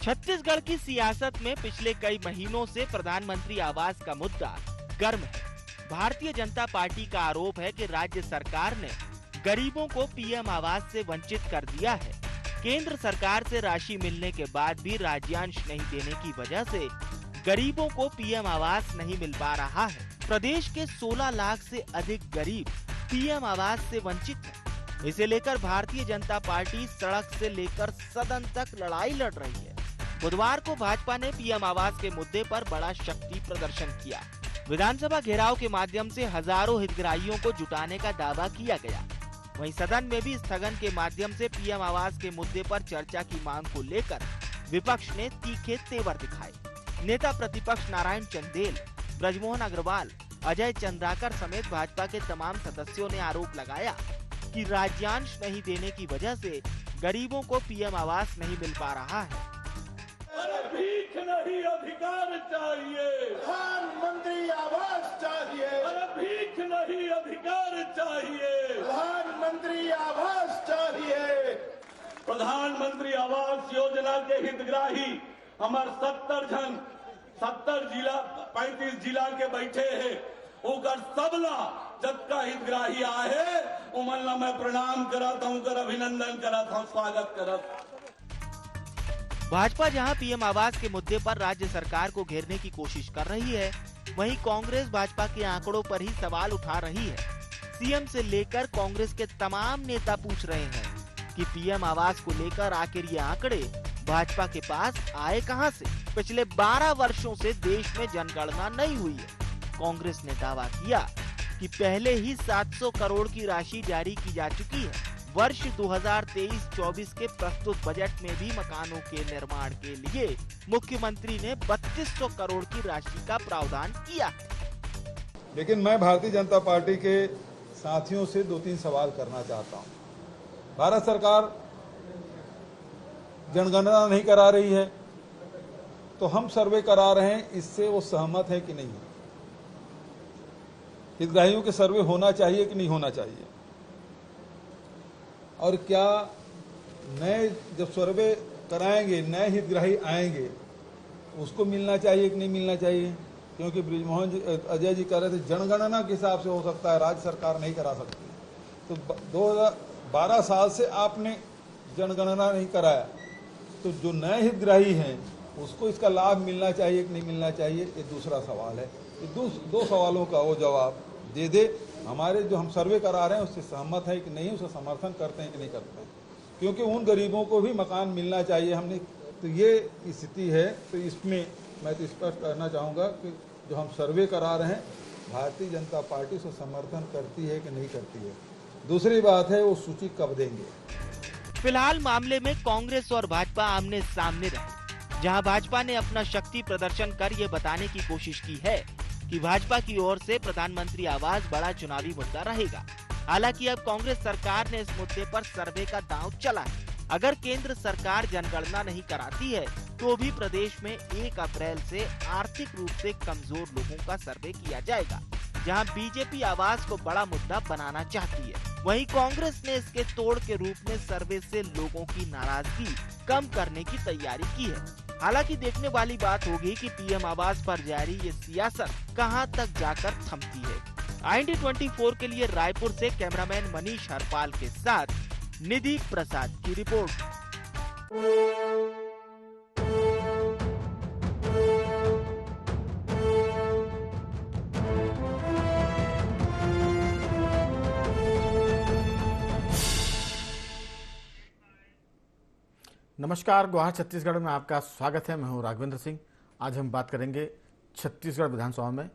छत्तीसगढ़ की सियासत में पिछले कई महीनों से प्रधानमंत्री आवास का मुद्दा गर्म है। भारतीय जनता पार्टी का आरोप है कि राज्य सरकार ने गरीबों को पीएम आवास से वंचित कर दिया है। केंद्र सरकार से राशि मिलने के बाद भी राज्यांश नहीं देने की वजह से गरीबों को पीएम आवास नहीं मिल पा रहा है। प्रदेश के 16 लाख से अधिक गरीब पीएम आवास से वंचित हैं। इसे लेकर भारतीय जनता पार्टी सड़क से लेकर सदन तक लड़ाई लड़ रही है। बुधवार को भाजपा ने पीएम आवास के मुद्दे पर बड़ा शक्ति प्रदर्शन किया। विधानसभा घेराव के माध्यम से हजारों हितग्राहियों को जुटाने का दावा किया गया। वहीं सदन में भी स्थगन के माध्यम से पीएम आवास के मुद्दे पर चर्चा की मांग को लेकर विपक्ष ने तीखे तेवर दिखाए। नेता प्रतिपक्ष नारायण चंदेल, ब्रजमोहन अग्रवाल, अजय चंद्राकर समेत भाजपा के तमाम सदस्यों ने आरोप लगाया कि राज्यांश नहीं देने की वजह से गरीबों को पीएम आवास नहीं मिल पा रहा है। भीख नहीं, अधिकार चाहिए। प्रधानमंत्री आवास चाहिए। भीख नहीं, अधिकार चाहिए। प्रधानमंत्री आवास चाहिए। प्रधानमंत्री आवास योजना के हितग्राही हमारे 70 जिला 35 जिला के बैठे हैं। ओकर सबला जबका हितग्राही आए उमन मैं प्रणाम करत हूँ, कर अभिनंदन करत हूँ, स्वागत करत। भाजपा जहां पीएम आवास के मुद्दे पर राज्य सरकार को घेरने की कोशिश कर रही है, वहीं कांग्रेस भाजपा के आंकड़ों पर ही सवाल उठा रही है। सीएम से लेकर कांग्रेस के तमाम नेता पूछ रहे हैं कि पीएम आवास को लेकर आखिर ये आंकड़े भाजपा के पास आए कहां से? पिछले 12 वर्षों से देश में जनगणना नहीं हुई है। कांग्रेस ने दावा किया कि पहले ही 700 करोड़ की राशि जारी की जा चुकी है। वर्ष 2023-24 के प्रस्तुत बजट में भी मकानों के निर्माण के लिए मुख्यमंत्री ने 3200 करोड़ की राशि का प्रावधान किया। लेकिन मैं भारतीय जनता पार्टी के साथियों से 2-3 सवाल करना चाहता हूं। भारत सरकार जनगणना नहीं करा रही है, तो हम सर्वे करा रहे हैं, इससे वो सहमत है कि नहीं? हितग्राहियों के सर्वे होना चाहिए कि नहीं होना चाहिए? और क्या नए जब सर्वे कराएंगे नए हितग्राही आएंगे उसको मिलना चाहिए कि नहीं मिलना चाहिए? क्योंकि ब्रिजमोहन जी, अजय जी कह रहे थे जनगणना के हिसाब से हो सकता है, राज्य सरकार नहीं करा सकती। तो 2012 साल से आपने जनगणना नहीं कराया, तो जो नए हितग्राही हैं उसको इसका लाभ मिलना चाहिए कि नहीं मिलना चाहिए? ये दूसरा सवाल है। ये दो सवालों का वो जवाब दे दे। हमारे जो हम सर्वे करा रहे हैं उससे सहमत है कि नहीं, उसका समर्थन करते हैं कि नहीं करते हैं? क्योंकि उन गरीबों को भी मकान मिलना चाहिए। हमने तो ये स्थिति है। तो इसमें मैं तो स्पष्ट करना चाहूँगा कि जो हम सर्वे करा रहे हैं भारतीय जनता पार्टी उसका समर्थन करती है कि नहीं करती है। दूसरी बात है वो सूची कब देंगे। फिलहाल मामले में कांग्रेस और भाजपा आमने सामने रहे, जहां भाजपा ने अपना शक्ति प्रदर्शन कर ये बताने की कोशिश की है कि भाजपा की ओर से प्रधानमंत्री आवास बड़ा चुनावी मुद्दा रहेगा। हालांकि अब कांग्रेस सरकार ने इस मुद्दे पर सर्वे का दांव चला है। अगर केंद्र सरकार जनगणना नहीं कराती है तो भी प्रदेश में 1 अप्रैल से आर्थिक रूप से कमजोर लोगों का सर्वे किया जाएगा, जहां बीजेपी आवास को बड़ा मुद्दा बनाना चाहती है। वहीं कांग्रेस ने इसके तोड़ के रूप में सर्वे से लोगों की नाराजगी कम करने की तैयारी की है। हालांकि देखने वाली बात होगी कि पीएम आवास पर जारी ये सियासत कहां तक जाकर थमती है। IND24 के लिए रायपुर से कैमरामैन मनीष हरपाल के साथ निधि प्रसाद की रिपोर्ट। नमस्कार, गुवाहार छत्तीसगढ़ में आपका स्वागत है। मैं हूं राघवेंद्र सिंह। आज हम बात करेंगे छत्तीसगढ़ विधानसभा में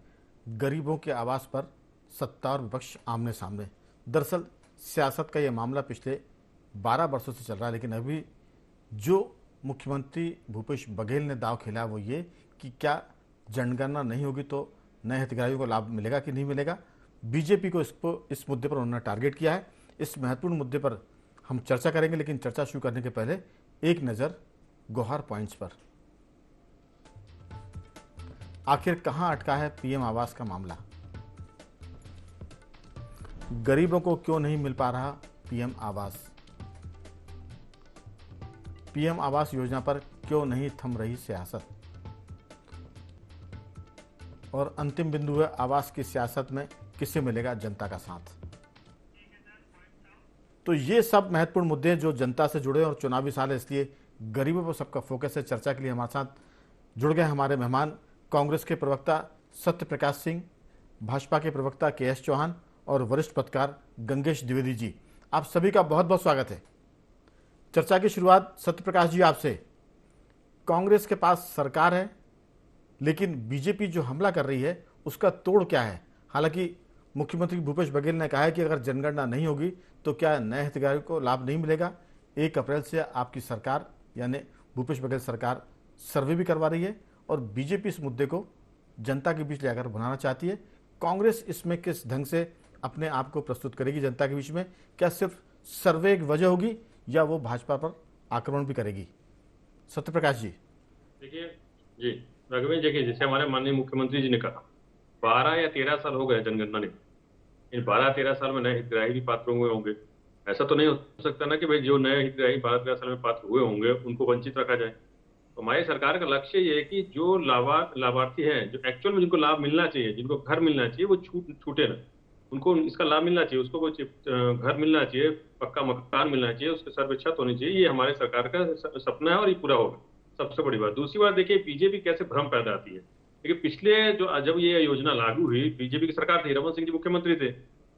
गरीबों के आवास पर सत्ता और विपक्ष आमने सामने। दरअसल सियासत का ये मामला पिछले 12 वर्षों से चल रहा है, लेकिन अभी जो मुख्यमंत्री भूपेश बघेल ने दाव खेला वो ये कि क्या जनगणना नहीं होगी तो नए हितग्राहियों को लाभ मिलेगा कि नहीं मिलेगा। बीजेपी को इस मुद्दे पर उन्होंने टारगेट किया है। इस महत्वपूर्ण मुद्दे पर हम चर्चा करेंगे, लेकिन चर्चा शुरू करने के पहले एक नज़र गुहार पॉइंट्स पर। आखिर कहां अटका है पीएम आवास का मामला? गरीबों को क्यों नहीं मिल पा रहा पीएम आवास? पीएम आवास योजना पर क्यों नहीं थम रही सियासत। और अंतिम बिंदु है आवास की सियासत में किसे मिलेगा जनता का साथ। तो ये सब महत्वपूर्ण मुद्दे हैं जो जनता से जुड़े और चुनावी साल है, इसलिए गरीबों पर सबका फोकस है। चर्चा के लिए हमारे साथ जुड़ गए हमारे मेहमान कांग्रेस के प्रवक्ता सत्य प्रकाश सिंह, भाजपा के प्रवक्ता KS चौहान और वरिष्ठ पत्रकार गंगेश द्विवेदी जी। आप सभी का बहुत बहुत स्वागत है। चर्चा की शुरुआत सत्य प्रकाश जी आपसे। कांग्रेस के पास सरकार है, लेकिन बीजेपी जो हमला कर रही है उसका तोड़ क्या है? हालांकि मुख्यमंत्री भूपेश बघेल ने कहा है कि अगर जनगणना नहीं होगी तो क्या नए हितग्राहियों को लाभ नहीं मिलेगा। 1 अप्रैल से आपकी सरकार यानी भूपेश बघेल सरकार सर्वे भी करवा रही है और बीजेपी इस मुद्दे को जनता के बीच लेकर बनाना चाहती है। कांग्रेस इसमें किस ढंग से अपने आप को प्रस्तुत करेगी जनता के बीच में? क्या सिर्फ सर्वे एक वजह होगी या वो भाजपा पर आक्रमण भी करेगी? सत्य प्रकाश जी। देखिए जी राघवेंद्र, देखिए जैसे हमारे माननीय मुख्यमंत्री जी ने कहा 12 या 13 साल हो गए जनगणना ने। इन 12-13 साल में नए हितग्राही भी पात्र हुए होंगे। ऐसा तो नहीं हो सकता ना कि भाई जो नए हितग्राही 12-13 साल में पात्र हुए होंगे उनको वंचित रखा जाए। तो हमारी सरकार का लक्ष्य ये है कि जो लाभार्थी हैं, जो एक्चुअल में जिनको लाभ मिलना चाहिए, जिनको घर मिलना चाहिए, वो छूटे ना, उनको इसका लाभ मिलना चाहिए, उसको वो घर मिलना चाहिए, पक्का मकान मिलना चाहिए, उसके सर पे छत होनी चाहिए। ये हमारे सरकार का सपना है और ये पूरा होगा। सबसे बड़ी बात। दूसरी बात देखिए बीजेपी कैसे भ्रम पैदा आती है। देखिए पिछले जब ये योजना लागू हुई, बीजेपी की सरकार थी, रमन सिंह जी मुख्यमंत्री थे,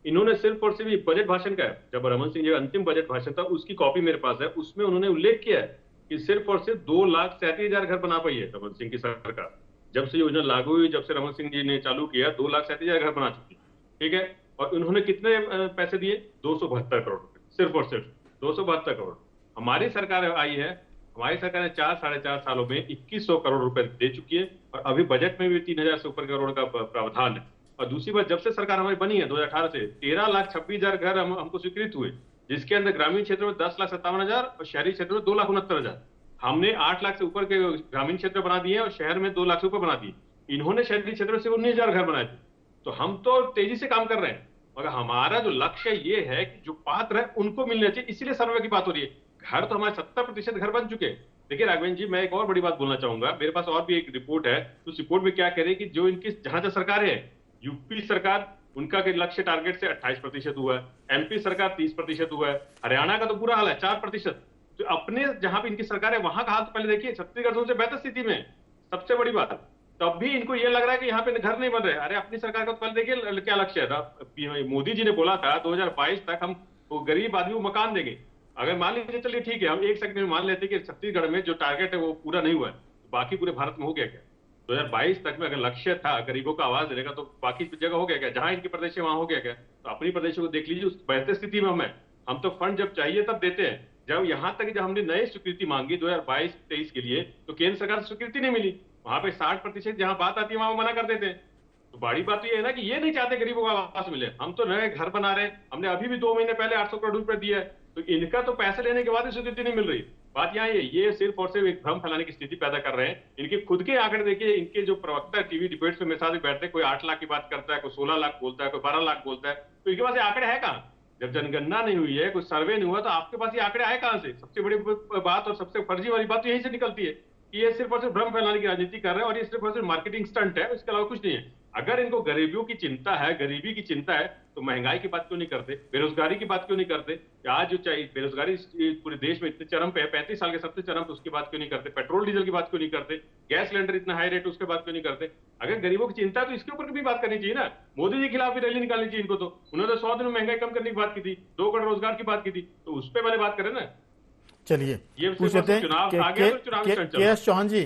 इन्होंने सिर्फ और सिर्फ बजट भाषण का, जब रमन सिंह जी का अंतिम बजट भाषण था उसकी कॉपी मेरे पास है, उसमें उन्होंने उल्लेख किया है कि सिर्फ और सिर्फ 2,37,000 घर बना पाई है रमन सिंह की सरकार। जब से योजना लागू हुई, जब से रमन सिंह जी ने चालू किया, 2,37,000 घर बना चुकी, ठीक है। और उन्होंने कितने पैसे दिए? 272 करोड़ रुपए, सिर्फ और सिर्फ 272 करोड़। हमारी सरकार आई है, हमारी सरकार ने 4-4.5 सालों में 2,100 करोड़ रुपए दे चुकी है और अभी बजट में भी 3,000 से ऊपर करोड़ का प्रावधान है। और दूसरी बात, जब से सरकार हमारी बनी है 2018 से 13,26,000 घर हमको स्वीकृत हुए, जिसके अंदर ग्रामीण क्षेत्र में 10,57,000 और शहरी क्षेत्र में 2,69,000। हमने 8 लाख से ऊपर के ग्रामीण क्षेत्र बना दिए और शहर में 2 लाख से ऊपर बना दिए। इन्होंने शहरी क्षेत्र में सिर्फ 19,000 घर बनाए थे। तो हम तो तेजी से काम कर रहे हैं, मगर हमारा जो लक्ष्य ये है कि जो पात्र है उनको मिलना चाहिए, इसीलिए सर्वे की बात हो रही है। घर तो हमारे 70% घर बन चुके हैं। देखिए राघवेंद्र जी, मैं एक और बड़ी बात बोलना चाहूंगा। मेरे पास और भी एक रिपोर्ट है, उस रिपोर्ट में क्या कह रही है कि जो इनकी जहां सरकार है, यूपी सरकार, उनका के लक्ष्य टारगेट से 28% हुआ है, MP सरकार 30% हुआ है, हरियाणा का तो बुरा हाल है 4%। तो अपने जहां पे इनकी सरकार है वहां का हाल तो पहले देखिए, छत्तीसगढ़ उनसे बेहतर स्थिति में। सबसे बड़ी बात, तब भी इनको ये लग रहा है कि यहाँ पे घर नहीं बन रहे। अरे अपनी सरकार का तो पहले देखिए क्या लक्ष्य था। मोदी जी ने बोला था 2022 तक हम गरीब आदमी को मकान देंगे। अगर मान लीजिए, चलिए ठीक है, हम एक सेकंड में मान लेते कि छत्तीसगढ़ में जो टारगेट है वो पूरा नहीं हुआ है, बाकी पूरे भारत में हो गया क्या? 2022 तक में अगर लक्ष्य था गरीबों का आवाज देने का, तो बाकी जगह हो गया क्या? जहां इनके प्रदेश है वहां हो गया क्या? तो अपनी प्रदेशों को देख लीजिए, उस बेहतर स्थिति में हम तो फंड जब चाहिए तब देते हैं। जब यहाँ तक जब हमने नई स्वीकृति मांगी 2022-23 के लिए, तो केंद्र सरकार से स्वीकृति नहीं मिली। वहां पे 60% जहां बात आती है वहां मना कर देते हैं। तो बड़ी बात तो ये है ना कि ये नहीं चाहते गरीबों को आवास मिले। हम तो नए घर बना रहे हैं, हमने अभी भी 2 महीने पहले 800 करोड़ रुपए दिया है, तो इनका तो पैसे लेने के बाद भी स्वीकृति नहीं मिल रही। बात यहाँ ये सिर्फ और सिर्फ एक भ्रम फैलाने की स्थिति पैदा कर रहे हैं। इनके खुद के आंकड़े देखिए, इनके जो प्रवक्ता टीवी डिबेट्स में मेरे साथ बैठते हैं, कोई 8 लाख की बात करता है, कोई 16 लाख बोलता है, कोई 12 लाख बोलता है, तो इनके पास ये आंकड़े है कहाँ? जब जनगणना नहीं हुई है, कोई सर्वे नहीं हुआ, तो आपके पास ये आंकड़े आए कहां से? सबसे बड़ी बात और सबसे फर्जी वाली बात तो यही से निकलती है कि ये सिर्फ और सिर्फ भ्रम फैलाने की राजनीति कर रहे हैं और ये सिर्फ और सिर्फ मार्केटिंग स्टंट है, इसके अलावा कुछ नहीं है। अगर इनको गरीबियों की चिंता है, गरीबी की चिंता है, तो महंगाई की बात क्यों नहीं करते? बेरोजगारी की बात क्यों नहीं करते? आज जो चाहिए बेरोजगारी पूरे देश में इतने चरम पे है, 35 साल के सबसे चरम पे, उसकी बात क्यों नहीं करते? पेट्रोल डीजल की बात क्यों नहीं करते? गैस सिलेंडर इतना हाई रेट, उसके बात क्यों नहीं करते? अगर गरीबों की चिंता है तो इसके ऊपर भी बात करनी चाहिए ना। मोदी जी के खिलाफ भी रैली निकालनी चाहिए इनको। तो उन्होंने 100 दिन में महंगाई कम करने की बात की थी, 2 करोड़ रोजगार की बात की थी, तो उस पर पहले बात करें ना। चलिए पूछते हैं KS चौहान जी,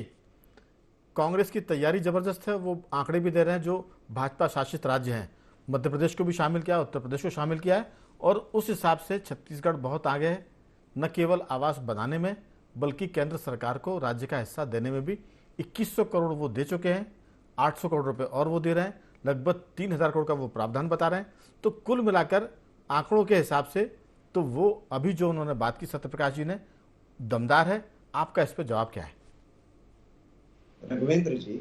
कांग्रेस की तैयारी जबरदस्त है, वो आंकड़े भी दे रहे हैं जो भाजपा शासित राज्य हैं, मध्य प्रदेश को भी शामिल किया, उत्तर प्रदेश को शामिल किया है, और उस हिसाब से छत्तीसगढ़ बहुत आगे है, न केवल आवास बनाने में बल्कि केंद्र सरकार को राज्य का हिस्सा देने में भी 2,100 करोड़ वो दे चुके हैं, 800 करोड़ रुपए और वो दे रहे हैं, लगभग 3,000 करोड़ का वो प्रावधान बता रहे हैं। तो कुल मिलाकर आंकड़ों के हिसाब से तो वो अभी जो उन्होंने बात की सत्यप्रकाश जी ने, दमदार है। आपका इस पर जवाब क्या है? रघुवेंद्र जी,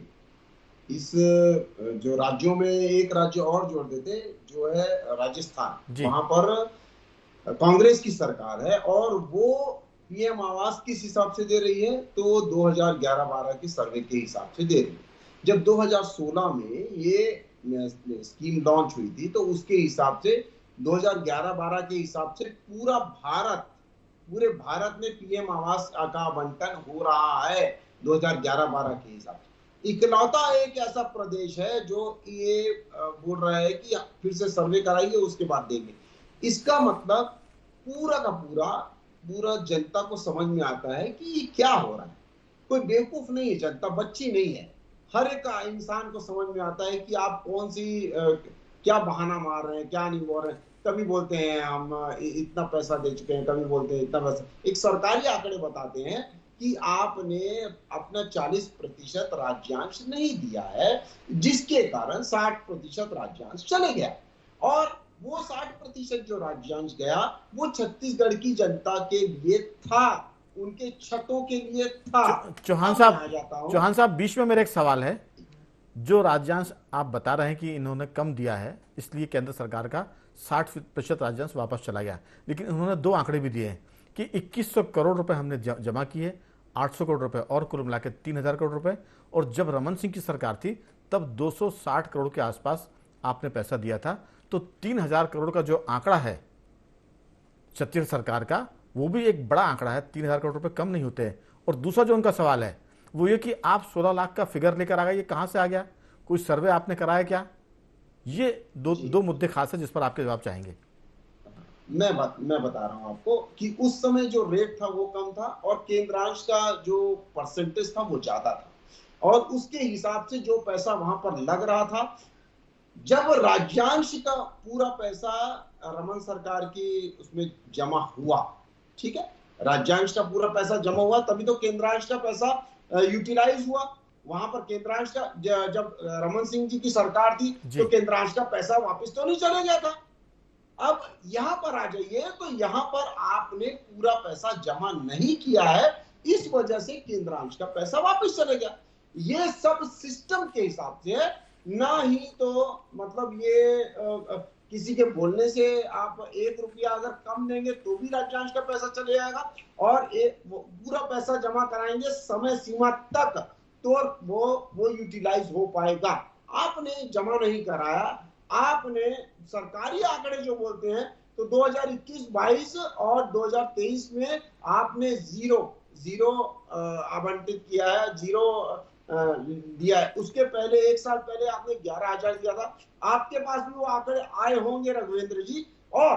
इस जो राज्यों में एक राज्य और जोड़ देते, जो है राजस्थान, वहां पर कांग्रेस की सरकार है और वो पीएम आवास किस हिसाब से दे रही है, तो 2011-12 के सर्वे के हिसाब से दे रही है। जब 2016 में ये स्कीम लॉन्च हुई थी तो उसके हिसाब से 2011-12 के हिसाब से पूरे भारत में पीएम आवास का आवंटन हो रहा है 2011-12 के हिसाब से। इकलौता एक ऐसा प्रदेश है जो ये बोल रहा है कि फिर से सर्वे कराइए उसके बाद देंगे। इसका मतलब पूरा का पूरा जनता को समझ में आता है कि ये क्या हो रहा है। कोई बेवकूफ नहीं है, जनता बच्ची नहीं है। हर एक इंसान को समझ में आता है कि आप कौन सी क्या बहाना मार रहे हैं, क्या नहीं बोल रहे हैं। कभी बोलते हैं हम इतना पैसा दे चुके हैं, कभी बोलते हैं इतना पैसा। एक सरकारी आंकड़े बताते हैं कि आपने अपना 40% राज्यांश नहीं दिया है, जिसके कारण 60% राज्यांश चले गया। और वो 60% जो राज्यांश गया वो छत्तीसगढ़ की जनता के लिए था, उनके छतों के लिए था। चौहान साहब बीच में मेरा एक सवाल है। जो राज्यांश आप बता रहे हैं कि इन्होंने कम दिया है इसलिए केंद्र सरकार का 60% राज्यांश वापस चला गया, लेकिन उन्होंने दो आंकड़े भी दिए हैं कि 2100 करोड़ रुपए हमने जमा किए, 800 करोड़ रुपए और कुल मिला के 3000 करोड़ रुपए, और जब रमन सिंह की सरकार थी तब 260 करोड़ के आसपास आपने पैसा दिया था। तो 3000 करोड़ का जो आंकड़ा है छत्तीसगढ़ सरकार का, वो भी एक बड़ा आंकड़ा है। 3000 करोड़ रुपए कम नहीं होते हैं। और दूसरा जो उनका सवाल है वो ये कि आप 16 लाख का फिगर लेकर आ गए, ये कहां से आ गया? कोई सर्वे आपने कराया क्या? ये दो मुद्दे खास है जिस पर आपके जवाब चाहेंगे। मैं बता रहा हूं आपको कि उस समय जो रेट था वो कम था और केंद्रांश का जो परसेंटेज था वो ज्यादा था, और उसके हिसाब से जो पैसा वहां पर लग रहा था, जब राज्यांश का पूरा पैसा रमन सरकार की उसमें जमा हुआ, ठीक है, राज्यांश का पूरा पैसा जमा हुआ, तभी तो केंद्रांश का पैसा यूटिलाइज हुआ। वहां पर केंद्रांश का जब रमन सिंह जी की सरकार थी तो केंद्रांश का पैसा वापस तो नहीं चले गया था। अब यहां पर आ जाइए तो यहां पर आपने पूरा पैसा जमा नहीं किया है, इस वजह से केंद्रांश का पैसा वापस चले गया। ये सब सिस्टम के हिसाब से है, ना ही तो मतलब ये किसी के बोलने से आप 1 रुपया अगर कम देंगे तो भी राज्यांश का पैसा चले जाएगा, और पूरा पैसा जमा कराएंगे समय सीमा तक तो वो यूटिलाइज हो पाएगा। आपने जमा नहीं कराया, आपने सरकारी आंकड़े जो बोलते हैं तो 2021-22 और 2023 में आपने जीरो आवंटित किया है, जीरो दिया है। उसके पहले 1 साल पहले आपने 11,000 दिया था। आपके पास भी वो आंकड़े आए होंगे रघुवेंद्र जी। और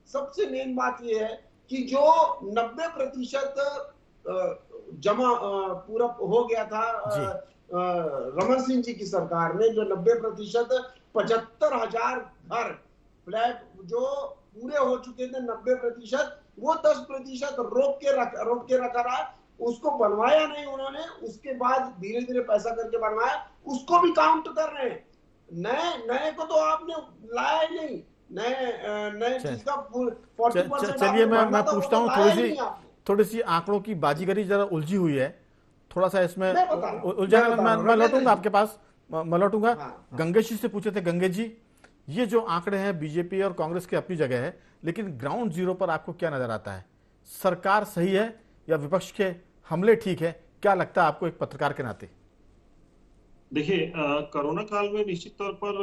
सबसे मेन बात ये है कि जो 90% जमा पूरा हो गया था रमन सिंह जी की सरकार ने, जो 90% 75,000 घर फ्लैट जो पूरे हो चुके थे 90%, वो 10% रोक के रखा रहा, उसको बनवाया नहीं उन्होंने। उसके बाद धीरे धीरे पैसा करके बनवाया, उसको भी काउंट कर रहे हैं। नए को तो आपने लाया ही नहीं, नए चीज का 40%। चलिए मैं पूछता हूँ, थोड़ी सी आंकड़ों की बाजीगरी जरा उलझी हुई है, थोड़ा सा इसमें उलझा। मैं लौटूंगा आपके पास, मैं लौटूंगा। गंगेश जी से पूछे थे। गंगेश जी, ये जो आंकड़े हैं बीजेपी और कांग्रेस की अपनी जगह है, लेकिन ग्राउंड जीरो पर आपको क्या नजर आता है? सरकार सही है या विपक्ष के हमले ठीक है? क्या लगता है आपको एक पत्रकार के नाते? देखिए, कोरोना काल में निश्चित तौर पर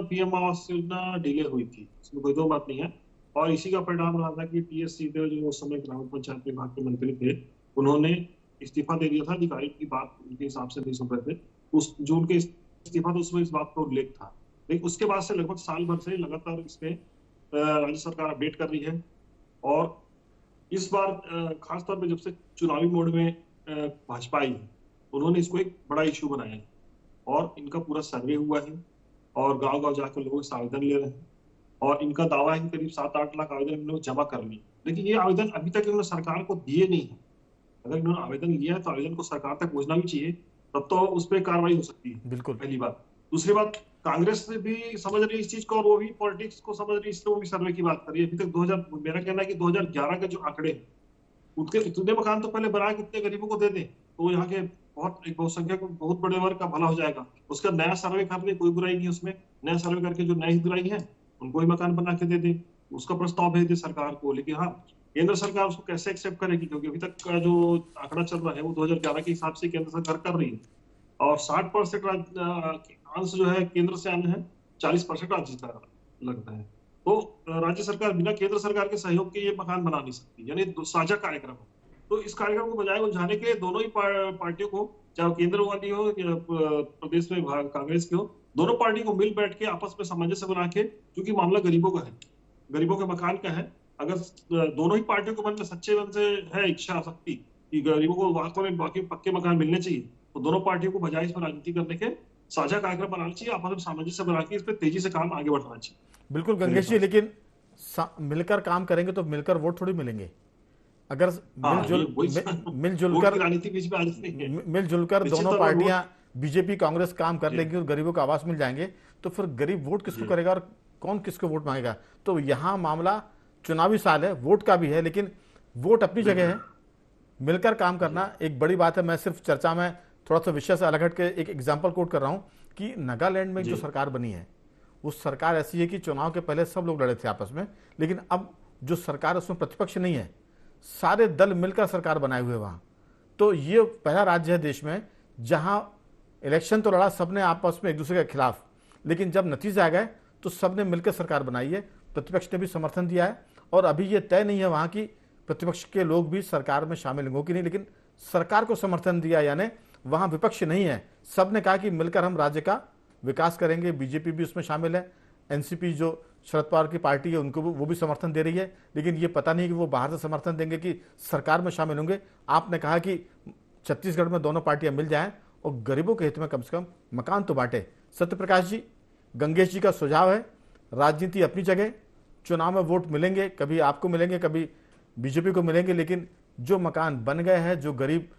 पीएम आवास योजना डिले हुई थी, इसमें कोई दो बात नहीं है। और इसी का परिणाम रहा था कि टीएस सिंहदेव जो उस समय ग्राम पंचायत विभाग के मंत्री थे, उन्होंने इस्तीफा दे दिया था। अधिकारी की बात उनके हिसाब से नहीं सुन रहे थे, उस जो उनके इस्तीफा था उसमें इस बात का उल्लेख था। लेकिन उसके बाद से लगभग साल भर से लगातार इसमें राज्य सरकार अपडेट कर रही है। और इस बार खासतौर पर जब से चुनावी मोड में भाजपा आई, उन्होंने इसको एक बड़ा इश्यू बनाया है और इनका पूरा सर्वे हुआ है और गांव-गांव जाकर लोगों से आवेदन ले रहे हैं। और इनका दावा है कि करीब 7-8 लाख आवेदन इन्होंने जमा कर लिए। लेकिन ये आवेदन अभी तक इन्होंने सरकार को दिए नहीं है। अगर इन्होंने आवेदन लिया है तो आवेदन को सरकार तक पहुंचना भी चाहिए, तब तो उस पर कार्रवाई हो सकती है। बिल्कुल, पहली बात। दूसरी बात, कांग्रेस भी समझ रही है इस चीज को और वो भी पॉलिटिक्स को समझ रही है, इसलिए वो भी सर्वे की बात कर रही है। अभी तक मेरा कहना है कि 2011 के जो आंकड़े हैं, उनके इतने मकान तो पहले बनाए कितने गरीबों को दे दें, तो यहाँ के एक बहुसंख्यक बहुत बड़े वर्ग का भला हो जाएगा। उसका नया सर्वे करने कोई बुराई नहीं है उसमें। नया सर्वे करके जो नए हितग्राही है उनको ही मकान बना के दे दे, उसका प्रस्ताव भेज दे सरकार को। लेकिन हाँ, केंद्र सरकार उसको कैसे एक्सेप्ट करेगी, क्योंकि अभी तक का जो आंकड़ा चल रहा है वो 2011 के हिसाब से केंद्र सरकार कर रही है, और 60% अंश जो है केंद्र से आना है, 40% राज्य का लगता है। तो राज्य सरकार बिना केंद्र सरकार के सहयोग के ये मकान बना नहीं सकती, यानी साझा कार्यक्रम। तो इस कार्यक्रम को बजाय उलझाने के लिए दोनों ही पार्टियों को, चाहे केंद्र वाली हो या प्रदेश में कांग्रेस की हो, दोनों पार्टी को मिल बैठ के आपस में सामंजस्य बना के, क्योंकि मामला गरीबों का है, गरीबों के मकान का है, अगर दोनों ही पार्टियों के मन में सच्चे मन से है इच्छा शक्ति कि गरीबों को वास्तव में बाकी पक्के मकान मिलने चाहिए, तो दोनों पार्टियों को बजाय इसमें राजनीति करने के साझा कार्यक्रम बनाना चाहिए, आपस में सामंजस्य बना के इस पर तेजी से काम आगे बढ़ाना चाहिए। बिल्कुल गंगेश जी, लेकिन मिलकर काम करेंगे तो मिलकर वोट थोड़ी मिलेंगे। अगर मिलजुल कर दोनों पार्टियां बीजेपी कांग्रेस काम कर लेंगी और गरीबों को आवास मिल जाएंगे, तो फिर गरीब वोट किसको करेगा और कौन किसको वोट मांगेगा? तो यहाँ मामला चुनावी साल है, वोट का भी है, लेकिन वोट अपनी जगह है, मिलकर काम करना एक बड़ी बात है। मैं सिर्फ चर्चा में थोड़ा सा विषय से अलग हट के एक एग्जाम्पल कोट कर रहा हूँ कि नागालैंड में जो सरकार बनी है वो सरकार ऐसी है कि चुनाव के पहले सब लोग लड़े थे आपस में, लेकिन अब जो सरकार उसमें प्रतिपक्ष नहीं है, सारे दल मिलकर सरकार बनाए हुए वहां। तो ये पहला राज्य है देश में जहां इलेक्शन तो लड़ा सबने आपस में एक दूसरे के खिलाफ, लेकिन जब नतीजे आ गए तो सबने मिलकर सरकार बनाई है, प्रतिपक्ष ने भी समर्थन दिया है। और अभी ये तय नहीं है वहां की प्रतिपक्ष के लोग भी सरकार में शामिल होंगे कि नहीं, लेकिन सरकार को समर्थन दिया, यानी वहां विपक्ष नहीं है, सबने कहा कि मिलकर हम राज्य का विकास करेंगे। बीजेपी भी उसमें शामिल है, एनसीपी जो शरद पवार की पार्टी है उनको वो भी समर्थन दे रही है, लेकिन ये पता नहीं कि वो बाहर से समर्थन देंगे कि सरकार में शामिल होंगे। आपने कहा कि छत्तीसगढ़ में दोनों पार्टियां मिल जाएं और गरीबों के हित में कम से कम मकान तो बांटे। सत्यप्रकाश जी, गंगेश जी का सुझाव है राजनीति अपनी जगह, चुनाव में वोट मिलेंगे, कभी आपको मिलेंगे कभी बीजेपी को मिलेंगे, लेकिन जो मकान बन गए हैं, जो गरीब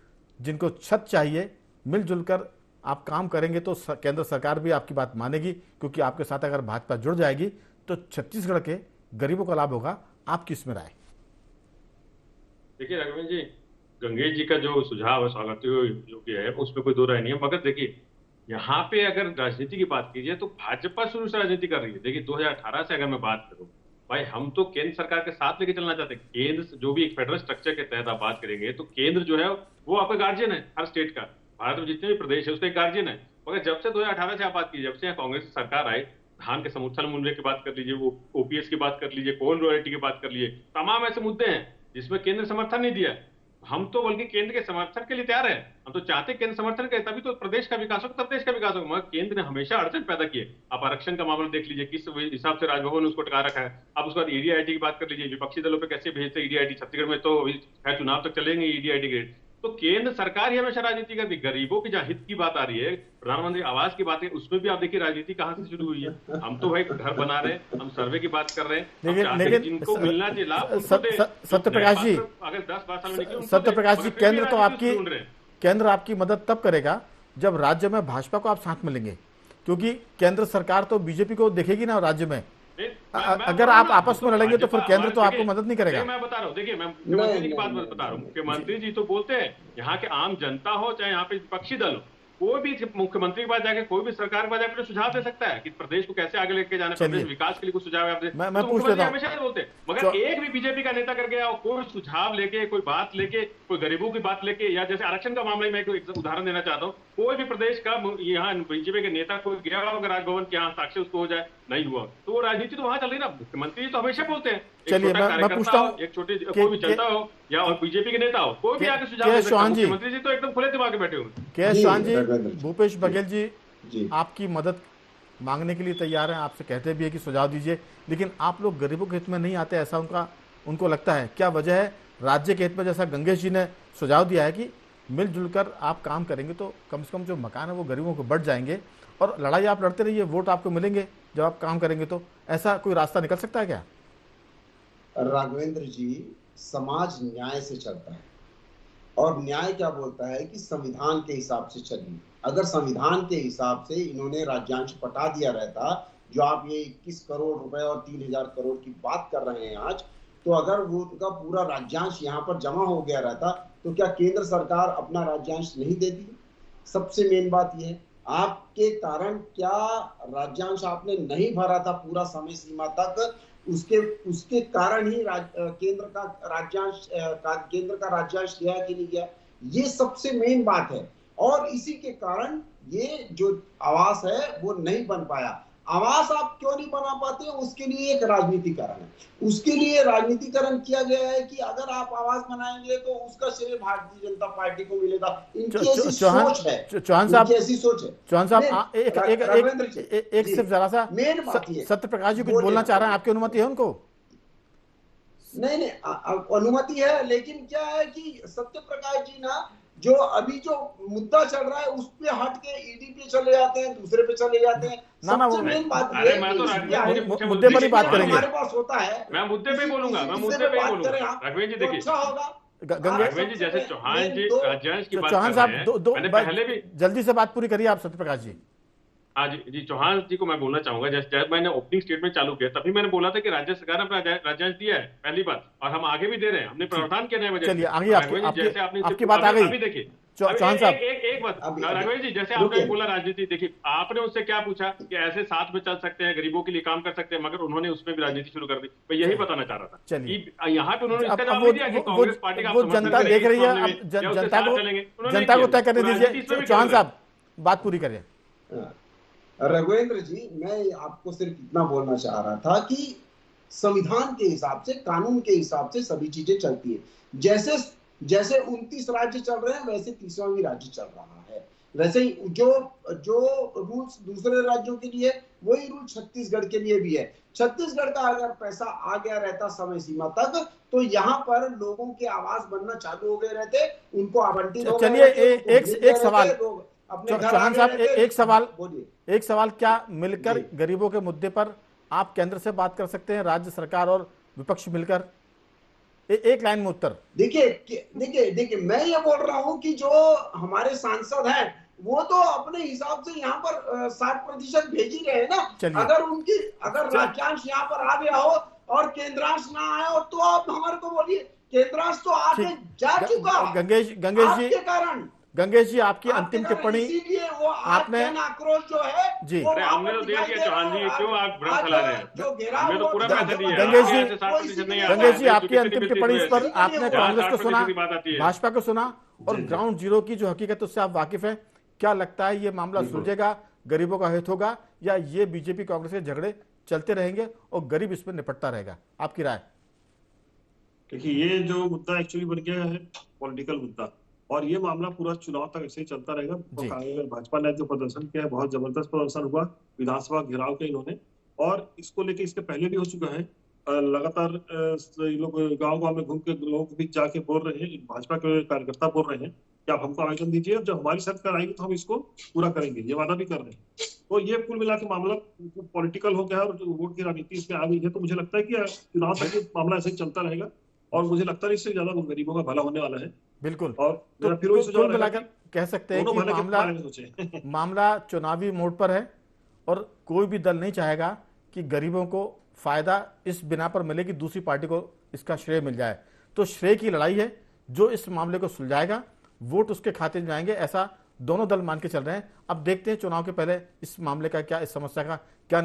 जिनको छत चाहिए, मिलजुल कर आप काम करेंगे तो केंद्र सरकार भी आपकी बात मानेगी, क्योंकि आपके साथ अगर भाजपा जुड़ जाएगी तो छत्तीसगढ़ के गरीबों का लाभ होगा। आपकी इसमें राय? देखिए राघवेंद्र जी, गंगेश जी का जो सुझाव है स्वागत योग्य है, उसमें कोई दो राय नहीं है, मगर देखिए यहाँ पे अगर राजनीति की बात कीजिए तो भाजपा शुरू से राजनीति कर रही है। देखिए 2018 से अगर मैं बात करूं, भाई हम तो केंद्र सरकार के साथ लेके चलना चाहते हैं। केंद्र जो भी एक फेडरल स्ट्रक्चर के तहत आप बात करेंगे तो केंद्र जो है वो आपका गार्जियन है, हर स्टेट का, भारत में जितने भी प्रदेश है उसका एक गार्जियन है। मगर जब से 2018 से आप बात कीजिए, जब से कांग्रेस की सरकार आई, धान के समर्थन मूल्य की बात कर लीजिए, वो ओपीएस की बात कर लीजिए, कोल रॉयल्टी की बात कर लीजिए, तमाम ऐसे मुद्दे हैं जिसमें केंद्र समर्थन नहीं दिया। हम तो बल्कि केंद्र के समर्थन के लिए तैयार है, हम तो चाहते केंद्र समर्थन करे, तभी तो प्रदेश का विकास होगा, तब देश का विकास होगा। मगर केंद्र ने हमेशा अड़चन पैदा की है। आप आरक्षण का मामला देख लीजिए, किस हिसाब से राजभवन ने उसको टका रखा है। आप उसके बाद ईडीआईटी की बात कर लीजिए, विपक्षी दलों पे कैसे भेजते ईडीआईटी, छत्तीसगढ़ में तो खैर चुनाव तक चलेंगे ईडीआईटी के। तो केंद्र सरकार ही हमेशा राजनीति करती। गरीबों की जहाँ हित की बात आ रही है, प्रधानमंत्री आवास की बात है, उसमें भी आप देखिए राजनीति कहाँ से शुरू हुई है। हम तो भाई घर बना रहे हैं, हम सर्वे की बात कर रहे हैं, लेकिन जिनको मिलना चाहिए लाभ। सत्यप्रकाश जी, अगर 10-12 साल में सत्यप्रकाश जी, केंद्र आपकी मदद तब करेगा जब राज्य में भाजपा को आप साथ में लेंगे, क्योंकि केंद्र सरकार तो बीजेपी को देखेगी ना राज्य में। अगर आप आपस में लड़ेंगे तो फिर केंद्र तो आपको मदद नहीं करेगा। मैं बता रहा हूँ, देखिए मैं मुख्यमंत्री जी की बात बता रहा हूँ। मुख्यमंत्री जी तो बोलते हैं यहाँ के आम जनता हो चाहे यहाँ पे विपक्षी दल हो, कोई भी मुख्यमंत्री के पास जाके, कोई भी सरकार के पास जाकर सुझाव दे सकता है कि प्रदेश को कैसे आगे लेके जाना, प्रदेश विकास के लिए कुछ सुझाव है। मैं पूछ लेता हूं, हमेशा बोलते हैं, मगर एक भी बीजेपी का नेता कर गया और कोई सुझाव लेके, कोई बात लेके, कोई गरीबों की बात लेके, या जैसे आरक्षण का मामला में एक उदाहरण देना चाहता हूँ, कोई भी प्रदेश का यहाँ बीजेपी के नेता कोई गया होगा राजभवन के यहाँ साक्षी उसको हो जाए, नहीं हुआ, तो राजनीति तो वहां चल रही ना। मुख्यमंत्री तो हमेशा बोलते हैं, चलिए मैं पूछता हूँ, एक छोटी कोई भी जनता हो या बीजेपी के नेता हो, कोई भी आके सुझाव दे सकता है। मुख्यमंत्री जी तो एकदम खुले दिमाग के बैठे हुए। के चौहान जी, भूपेश बघेल जी आपकी मदद मांगने के लिए तैयार हैं, आपसे कहते भी है कि सुझाव दीजिए, लेकिन आप लोग गरीबों के हित में नहीं आते, ऐसा उनको लगता है। क्या वजह है? राज्य के हित में, जैसा गंगेश जी ने सुझाव दिया है कि मिलजुल कर आप काम करेंगे तो कम से कम जो मकान है वो गरीबों को बढ़ जाएंगे, और लड़ाई आप लड़ते रहिए, वोट आपको मिलेंगे जब आप काम करेंगे। तो ऐसा कोई रास्ता निकल सकता है क्या? राघवेंद्र जी, समाज न्याय से चलता है, और न्याय क्या बोलता है कि संविधान के हिसाब से चलिए। अगर संविधान के हिसाब से इन्होंने राज्यांश पटा दिया रहता, जो आप ये 21 करोड़ रुपए और 3000 करोड़ की बात कर रहे हैं आज, तो अगर वो उनका पूरा राज्यांश यहाँ पर जमा हो गया रहता तो क्या केंद्र सरकार अपना राज्यांश नहीं देती? सबसे मेन बात यह है, आपके कारण क्या राज्यांश आपने नहीं भरा था पूरा समय सीमा तक, उसके कारण ही केंद्र का राज्यांश गया कि नहीं गया, ये सबसे मेन बात है। और इसी के कारण ये जो आवास है वो नहीं बन पाया। आवास आप क्यों नहीं बना पाते, उसके लिए एक राजनीतिकरण है। उसके लिए राजनीतिकरण किया गया है कि अगर आप आवास बनाएंगे तो उसका श्रेय भारतीय जनता पार्टी को मिलेगा। इनकी ऐसी सोच है, चौहान साहब, ऐसी सोच है। चौहान साहब एक सिर्फ जरा सा मेन बात ये, सत्य प्रकाश जी कुछ बोलना चाह रहे हैं, आपकी अनुमति है उनको? नहीं, अनुमति है, लेकिन क्या है कि सत्य प्रकाश जी ना जो अभी जो मुद्दा चल रहा है उस पे हट के ईडी पे चले जाते हैं, दूसरे पे चले जाते हैं। सबसे मेन बात ये है मुद्दे पर ही बात करेंगे। हमारे पास होता है, मैं मुद्दे पे बोलूंगा, राघवेंद्र जी देखिए, राघवेंद्र जी जैसे चौहान जी राज्यांश की बात चौहान साहब मैंने पहले भी जल्दी से बात पूरी करिए आप सत्य प्रकाश जी। हाँ जी, चौहान जी को मैं बोलना चाहूंगा, जैसे मैंने ओपनिंग स्टेटमेंट चालू किया तभी मैंने बोला था कि राज्य सरकार ने अपना राज्यांश दिया है, पहली बात, और हम आगे भी दे रहे हैं, हमने प्रावधान किया है। चलिए आगे आपकी बात आ गई। अभी देखिए चौहान साहब एक बात, राघवेंद्र जी जैसे आपने बोला राजनीति, देखिए आपने उससे क्या पूछा कि ऐसे साथ में चल सकते हैं, गरीबों के लिए काम कर सकते हैं, मगर उन्होंने उसमें भी राजनीति शुरू कर दी। मैं यही बताना चाह रहा था। चलिए यहाँ पे उन्होंने इसका जवाब दिया कि कांग्रेस पार्टी का जनता देख रही है, अब जनता को तय करने दीजिए। चौहान साहब बात पूरी करें। रघुवेंद्र जी, मैं आपको सिर्फ इतना बोलना चाह रहा था कि संविधान के हिसाब से, कानून के हिसाब से सभी चीजें चलती है। जैसे 29 राज्य चल रहे हैं वैसे 30वां भी राज्य चल रहा है। वैसे ही जो रूल्स दूसरे राज्यों के लिए, वही रूल छत्तीसगढ़ के लिए भी है। छत्तीसगढ़ का अगर पैसा आ गया रहता समय सीमा तक तो यहाँ पर लोगों के आवास बनना चालू हो गए रहते, उनको आवंटित हो गए। चलिए एक सवाल चौहान साहब, एक सवाल, क्या मिलकर गरीबों के मुद्दे पर आप केंद्र से बात कर सकते हैं, राज्य सरकार और विपक्ष मिलकर? एक लाइन में उत्तर। देखिए मैं ये बोल रहा हूँ कि जो हमारे सांसद हैं वो तो अपने हिसाब से यहाँ पर 60% भेज ही रहे हैं ना। अगर राज्यांश यहाँ पर आ गया हो और केंद्रांश ना आया हो तो आप हमारे को बोलिए, केंद्रांश तो आगे जा चुका गंगेश जी के कारण। गंगेश जी आपकी अंतिम टिप्पणी आपने आक्रोश जो है जी, हमने तो दे दिया चौहान जी, क्यों आप भ्रम फैला रहे हैं? हमें तो पूरा पैसा दिया है। गंगेश जी आपकी अंतिम टिप्पणी इस पर, आपने कांग्रेस को सुना, भाजपा को सुना और ग्राउंड जीरो की जो हकीकत उससे आप वाकिफ हैं। क्या लगता है ये मामला सुलझेगा, गरीबों का हित होगा, या ये बीजेपी कांग्रेस के झगड़े चलते रहेंगे और गरीब इस पर निपटता रहेगा? आपकी राय? देखिए, ये जो मुद्दा एक्चुअली बन गया है पॉलिटिकल मुद्दा, और ये मामला पूरा चुनाव तक ऐसे ही चलता रहेगा। तो भाजपा ने जो प्रदर्शन किया है, बहुत जबरदस्त प्रदर्शन हुआ, विधानसभा घेराव के इन्होंने, और इसको लेके इसके पहले भी हो चुका है। लगातार लोग गांव में घूम के लोगों के बीच जाके बोल रहे हैं, भाजपा के कार्यकर्ता बोल रहे हैं कि आप हमको आवेदन दीजिए, जब हमारी सरकार आएगी तो हम इसको पूरा करेंगे, ये वादा भी कर रहे हैं। तो ये कुल मिला के मामला पॉलिटिकल हो गया है और वोट की राजनीति इसमें आ गई है। तो मुझे लगता है कि चुनाव तक ये मामला ऐसे ही चलता रहेगा, और मुझे लगता है इससे ज्यादा गरीबों का भला होने वाला है। बिल्कुल। और तो कुल मिलाकर कह सकते हैं कि मामला चुनावी मोड पर है और कोई भी दल नहीं चाहेगा कि गरीबों को फायदा इस बिना पर मिले कि दूसरी पार्टी को इसका श्रेय मिल जाए। तो श्रेय की लड़ाई है, जो इस मामले को सुलझाएगा वोट उसके खाते में जाएंगे, ऐसा दोनों दल मान के चल रहे हैं। अब देखते हैं चुनाव के पहले इस मामले का क्या, इस समस्या का क्या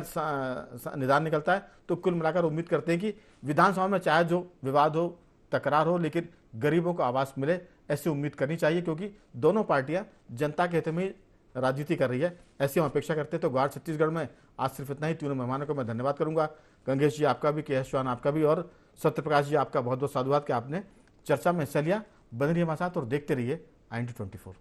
निदान निकलता है। तो कुल मिलाकर उम्मीद करते हैं कि विधानसभा में चाहे जो विवाद हो, तकरार हो, लेकिन गरीबों को आवास मिले, ऐसी उम्मीद करनी चाहिए, क्योंकि दोनों पार्टियां जनता के हित में राजनीति कर रही है, ऐसी हम अपेक्षा करते हैं। तो ग्वार छत्तीसगढ़ में आज सिर्फ इतना ही। तीनों मेहमानों को मैं धन्यवाद करूंगा। गंगेश जी आपका भी, के एस चौहान आपका भी, और सत्य प्रकाश जी आपका बहुत बहुत साधुवाद कि आपने चर्चा में हिस्सा लिया। बने रहिए हमारे साथ और देखते रहिए IND24।